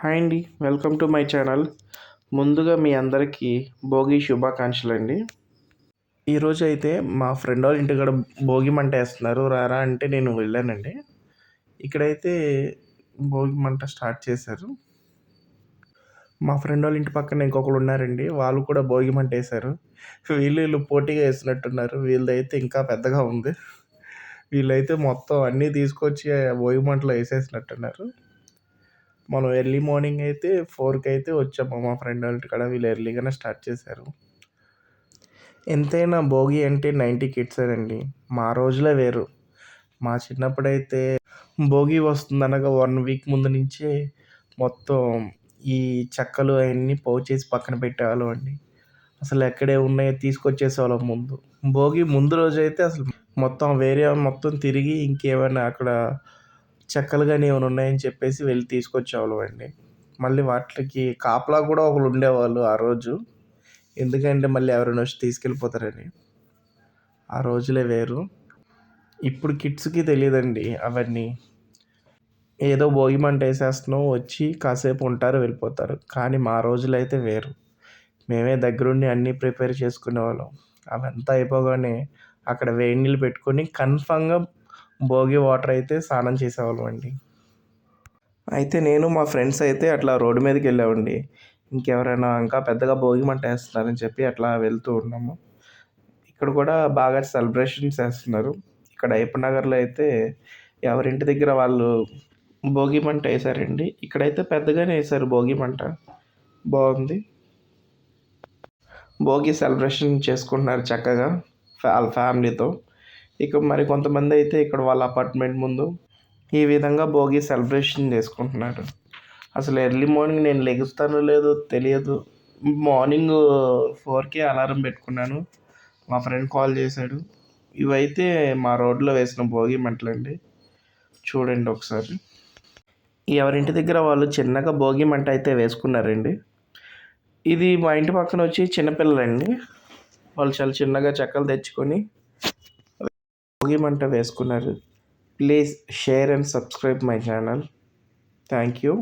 Hi అండి. Welcome to my channel. ముందుగా మీ అందరికీ భోగి శుభాకాంక్షలండి. ఈరోజైతే మా ఫ్రెండ్ వాళ్ళ ఇంటికాడ భోగి మంట వేస్తున్నారు. రారా అంటే నేను వెళ్ళానండి. ఇక్కడైతే భోగి మంట స్టార్ట్ చేశారు. మా ఫ్రెండ్ వాళ్ళ ఇంటి పక్కన ఇంకొకరు ఉన్నారండి. వాళ్ళు కూడా భోగి మంట వేశారు. వీళ్ళు పోటీగా వేసినట్టున్నారు. వీళ్ళదైతే ఇంకా పెద్దగా ఉంది. వీళ్ళైతే మొత్తం అన్నీ తీసుకొచ్చి భోగి మంటలో వేసేసినట్టున్నారు. మనం ఎర్లీ మార్నింగ్ అయితే 4కి అయితే వచ్చాము మా ఫ్రెండ్ వాళ్ళ ఇంటికాడ. వీళ్ళు ఎర్లీగానే స్టార్ట్ చేశారు. ఎంతైనా భోగి అంటే 90 కిడ్సేనండి. మా రోజులే వేరు. మా చిన్నప్పుడైతే భోగి వస్తుందనగా 1 వీక్ ముందు నుంచే మొత్తం ఈ చెక్కలు అవన్నీ పోగు చేసి పక్కన పెట్టేవాళ్ళం అండి. అసలు ఎక్కడే ఉన్నాయో తీసుకొచ్చేసేవాళ్ళం ముందు. భోగి ముందు రోజైతే అసలు మొత్తం వేరే మొత్తం తిరిగి ఇంకేమైనా అక్కడ చెక్కలు కానీ ఏమైనా ఉన్నాయని చెప్పేసి వెళ్ళి తీసుకొచ్చేవాళ్ళం అండి. మళ్ళీ వాటికి కాపలా కూడా ఒకళ్ళు ఉండేవాళ్ళు ఆ రోజు. ఎందుకంటే మళ్ళీ ఎవరైనా వచ్చి తీసుకెళ్ళిపోతారని. ఆ రోజులే వేరు. ఇప్పుడు కిడ్స్కి తెలియదండి అవన్నీ. ఏదో భోగి మంట వేసేస్తున్నాం, వచ్చి కాసేపు ఉంటారు, వెళ్ళిపోతారు. కానీ మా రోజులైతే వేరు. మేమే దగ్గరుండి అన్నీ ప్రిపేర్ చేసుకునేవాళ్ళం. అవంతా అయిపోగానే అక్కడ వేడి నీళ్ళు పెట్టుకొని కన్ఫామ్గా భోగి వాటర్ అయితే స్నానం చేసేవాళ్ళం అండి. అయితే నేను మా ఫ్రెండ్స్ అయితే అట్లా రోడ్డు మీదకి వెళ్ళామండి. ఇంకెవరైనా ఇంకా పెద్దగా భోగి మంట వేస్తున్నారని చెప్పి అట్లా వెళ్తూ ఉన్నాము. ఇక్కడ కూడా బాగా సెలబ్రేషన్స్ చేస్తున్నారు. ఇక్కడ అయ్యప్ప నగర్లో అయితే ఎవరింటి దగ్గర వాళ్ళు భోగి మంట వేశారండి. ఇక్కడైతే పెద్దగానే వేశారు భోగి మంట. బాగుంది. భోగి సెలబ్రేషన్ చేసుకుంటున్నారు చక్కగా వాళ్ళ ఫ్యామిలీతో. ఇక మరి కొంతమంది అయితే ఇక్కడ వాళ్ళ అపార్ట్మెంట్ ముందు ఈ విధంగా భోగి సెలబ్రేషన్ చేసుకుంటున్నారు. అసలు ఎర్లీ మార్నింగ్ నేను లెగుస్తానో లేదో తెలియదు. మార్నింగ్ 4కే అలారం పెట్టుకున్నాను. మా ఫ్రెండ్ కాల్ చేశాడు. ఇవైతే మా రోడ్లో వేసిన భోగి మంటలండి. చూడండి ఒకసారి. ఎవరింటి దగ్గర వాళ్ళు చిన్నగా భోగి మంట అయితే వేసుకున్నారండి. ఇది మా ఇంటి పక్కన వచ్చి చిన్నపిల్లలండి. వాళ్ళు చాలా చిన్నగా చెక్కలు తెచ్చుకొని భోగి మంట వేసుకున్నారు. Please share and subscribe my channel. Thank you.